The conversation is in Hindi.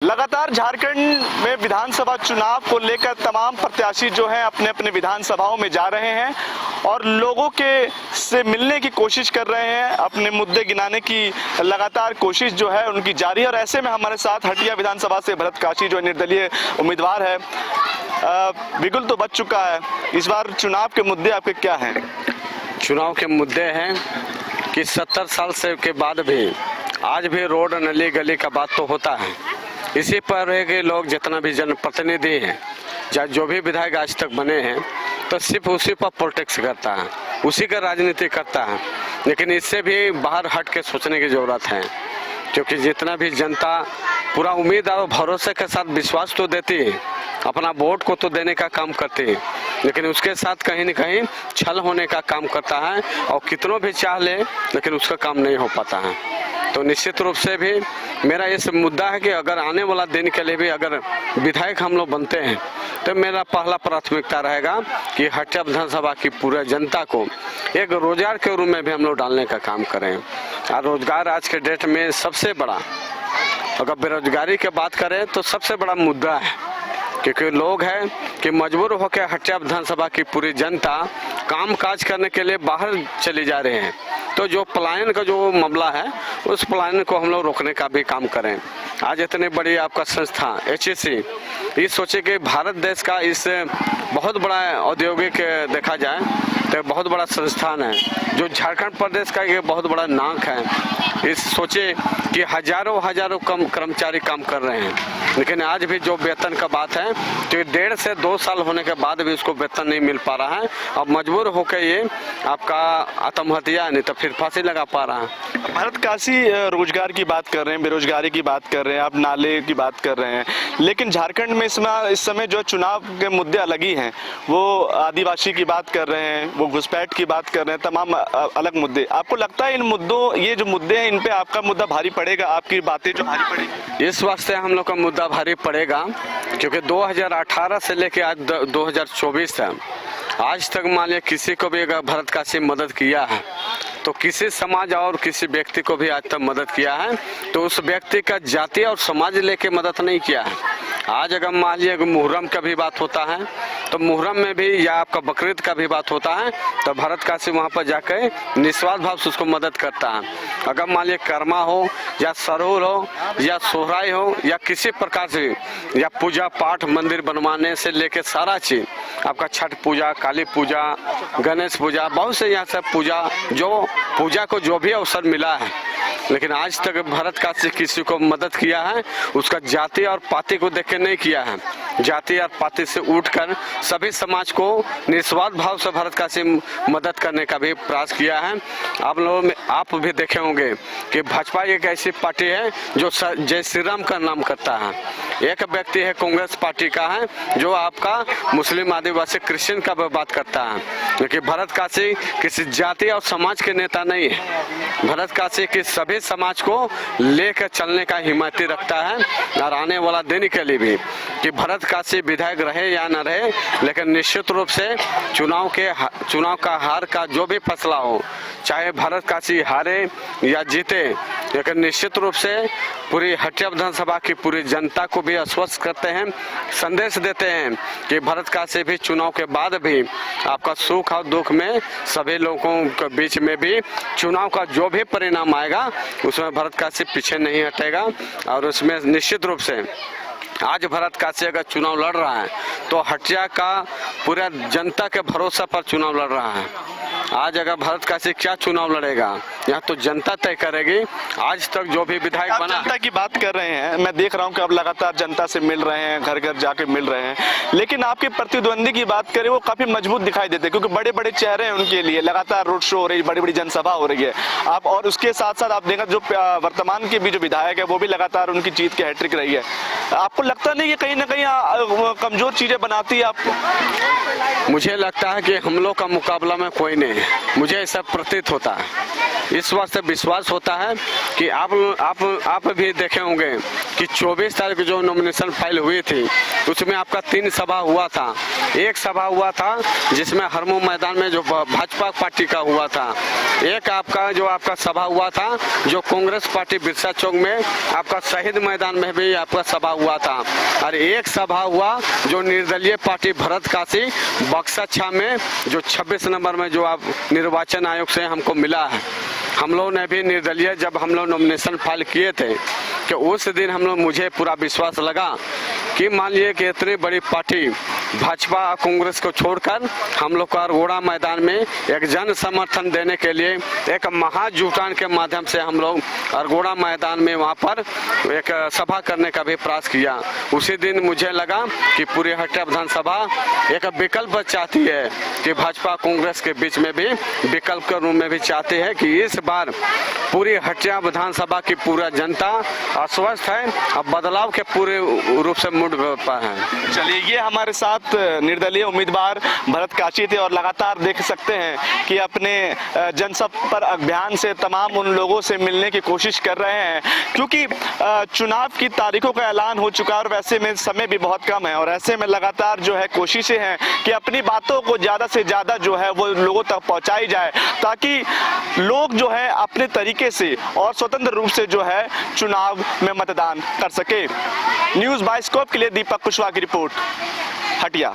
लगातार झारखंड में विधानसभा चुनाव को लेकर तमाम प्रत्याशी जो हैं अपने अपने विधानसभाओं में जा रहे हैं और लोगों के से मिलने की कोशिश कर रहे हैं, अपने मुद्दे गिनाने की लगातार कोशिश जो है उनकी जारी है। और ऐसे में हमारे साथ हटिया विधानसभा से भरत काशी जो निर्दलीय उम्मीदवार है, बिगुल तो बच चुका है, इस बार चुनाव के मुद्दे आपके क्या हैं? चुनाव के मुद्दे हैं कि 70 साल से के बाद भी आज भी रोड नली गली का बात तो होता है। इसी पर है कि लोग जितना भी जनप्रतिनिधि हैं या जो भी विधायक आज तक बने हैं तो सिर्फ उसी पर प्रोटेक्ट करता है, उसी का राजनीति करता है। लेकिन इससे भी बाहर हट के सोचने की ज़रूरत है, क्योंकि जितना भी जनता पूरा उम्मीद और भरोसे के साथ विश्वास तो देती है, अपना वोट को तो देने का काम करती है, लेकिन उसके साथ कहीं न कहीं छल होने का काम करता है और कितनों भी चाह ले लेकिन उसका काम नहीं हो पाता है। तो निश्चित रूप से भी मेरा इस मुद्दा है कि अगर आने वाला दिन के लिए भी अगर विधायक हम लोग बनते हैं तो मेरा पहला प्राथमिकता रहेगा कि हटिया विधानसभा की पूरे जनता को एक रोजगार के रूप में भी हम लोग डालने का काम करें। और रोजगार आज के डेट में सबसे बड़ा, अगर बेरोजगारी की बात करें तो सबसे बड़ा मुद्दा है, क्योंकि लोग हैं कि मजबूर होकर हटिया विधानसभा की पूरी जनता काम काज करने के लिए बाहर चले जा रहे हैं। तो जो पलायन का जो मामला है उस पलायन को हम लोग रोकने का भी काम करें। आज इतनी बड़ी आपका संस्था HEC ये सोचे कि भारत देश का इस बहुत बड़ा औद्योगिक देखा जाए तो बहुत बड़ा संस्थान है जो झारखंड प्रदेश का एक बहुत बड़ा नाक है। इस सोचे कि हजारों कम कर्मचारी काम कर रहे हैं, लेकिन आज भी जो वेतन का बात है तो 1.5 से 2 साल होने के बाद भी उसको वेतन नहीं मिल पा रहा है। अब मजबूर होकर ये आपका आत्महत्या नहीं तो फिर फांसी लगा पा रहा है। भरत काशी रोजगार की बात कर रहे हैं, बेरोजगारी की बात कर रहे हैं, आप नाले की बात कर रहे हैं, लेकिन झारखंड में इस समय जो चुनाव के मुद्दे अलग ही हैं। वो आदिवासी की बात कर रहे हैं, वो घुसपैठ की बात कर रहे हैं, तमाम अलग मुद्दे। आपको लगता है इन मुद्दों, ये जो मुद्दे हैं इन पे आपका मुद्दा भारी पड़ेगा, आपकी बातें जो भारी पड़ेगी? इस वास्ते हम लोग का मुद्दा भारी पड़ेगा क्योंकि 2018 से लेके आज 2024 तक आज तक मान लिया किसी को भी अगर भरत काशी मदद किया है तो किसी समाज और किसी व्यक्ति को भी आज तक मदद किया है तो उस व्यक्ति का जाति और समाज लेके मदद नहीं किया है। आज अगर मान लिया मुहर्रम का भी बात होता है तो मुहर्रम में भी या आपका बकरीद का भी बात होता है तो भरत काशी वहाँ पर जाकर निस्वार्थ भाव से उसको मदद करता है। अगर मान लिया कर्मा हो या सरहुल हो या सोहराई हो या किसी प्रकार से या पूजा पाठ मंदिर बनवाने से लेके सारा चीज आपका छठ पूजा, काली पूजा, गणेश पूजा, बहुत से यहाँ सब पूजा को जो भी अवसर मिला है, लेकिन आज तक भरत काशी किसी को मदद किया है उसका जाति और पाति को देख के नहीं किया है। जाति और पाति से उठकर सभी समाज को निस्वार्थ भाव से भरत काशी मदद करने का भी प्रयास किया है। आप लोगों में आप भी देखे होंगे कि भाजपा एक ऐसी पार्टी है जो जय श्री राम का नाम करता है। एक व्यक्ति है कांग्रेस पार्टी का है जो आपका मुस्लिम, आदिवासी, क्रिश्चियन का बात करता है, लेकिन भरत काशी किसी जाति और समाज के नेता नहीं है। भरत काशी के सभी समाज को लेकर चलने का हिम्मती रखता है। और आने वाला दिन के लिए भी कि भरत काशी विधायक रहे या न रहे, लेकिन निश्चित रूप से चुनाव का हार का जो भी फैसला हो, चाहे भरत काशी हारे या जीते, लेकिन निश्चित रूप से पूरी हटिया विधानसभा की पूरी जनता को भी आश्वस्त करते हैं, संदेश देते हैं कि भरत काशी भी चुनाव के बाद भी आपका सुख और दुख में सभी लोगों के बीच में भी चुनाव का जो भी परिणाम आएगा उसमें भरत काशी पीछे नहीं हटेगा। और उसमें निश्चित रूप से आज भरत काशी अगर चुनाव लड़ रहा है तो हटिया का पूरा जनता के भरोसा पर चुनाव लड़ रहा है। आज अगर भरत काशी क्या चुनाव लड़ेगा यहाँ तो जनता तय करेगी। आज तक जो भी विधायक बना, जनता की बात कर रहे हैं, मैं देख रहा हूँ कि आप लगातार जनता से मिल रहे हैं, घर घर जाके मिल रहे हैं, लेकिन आपके प्रतिद्वंदी की बात करें वो काफी मजबूत दिखाई देते हैं क्योंकि बड़े बड़े चेहरे हैं उनके लिए, लगातार रोड शो हो रही है, बड़ी बड़ी जनसभा हो रही है। आप और उसके साथ साथ आप देखा जो वर्तमान के भी जो विधायक है वो भी लगातार उनकी जीत की हैट्रिक रही है। आपको लगता नहीं कि कहीं ना कहीं कमजोर चीजें बनाती है आपको? मुझे लगता है कि हम लोग का मुकाबला में कोई नहीं है, मुझे ऐसा प्रतीत होता है। इस वास्ते विश्वास होता है कि आप भी देखे होंगे कि 24 तारीख जो नॉमिनेशन फाइल हुई थी उसमें आपका 3 सभा हुआ था। एक सभा हुआ था जिसमें हरमू मैदान में जो भाजपा पार्टी का हुआ था, एक आपका जो आपका सभा हुआ था जो कांग्रेस पार्टी बिरसा चौक में, आपका शहीद मैदान में भी आपका सभा हुआ था, और एक सभा हुआ जो निर्दलीय पार्टी भरत काशी बक्सा में जो 26 नंबर में जो आप निर्वाचन आयोग से हमको मिला है। हम लोग ने भी निर्दलीय जब हम लोग नॉमिनेशन फाइल किए थे कि उस दिन हम लोग मुझे पूरा विश्वास लगा कि मान लीजिए कि इतनी बड़ी पार्टी भाजपा कांग्रेस को छोड़कर हम लोग का अरगोड़ा मैदान में एक जन समर्थन देने के लिए एक महाजुटान के माध्यम से हम लोग अरगोड़ा मैदान में वहाँ पर एक सभा करने का भी प्रयास किया। उसी दिन मुझे लगा कि पूरी हटिया विधानसभा एक विकल्प चाहती है कि भाजपा कांग्रेस के बीच में भी विकल्प के रूप में भी चाहती है कि इस बार पूरी हटिया विधानसभा की पूरा जनता आश्वस्त है और बदलाव के पूरे रूप से मुड़ पर है। चलिए, ये हमारे साथ निर्दलीय उम्मीदवार भरत काशी थे और लगातार देख सकते हैं कि अपने जनसंपर्क अभियान से तमाम उन लोगों से मिलने की कोशिश कर रहे हैं, क्योंकि चुनाव की तारीखों का ऐलान हो चुका है और वैसे में समय भी बहुत कम है, और ऐसे में लगातार जो है कोशिशें हैं कि अपनी बातों को ज़्यादा से ज़्यादा जो है वो लोगों तक पहुँचाई जाए, ताकि लोग जो है अपने तरीके से और स्वतंत्र रूप से जो है चुनाव में मतदान कर सके। न्यूज़ बाइस्कोप के लिए दीपक कुशवाहा की रिपोर्ट, हटिया।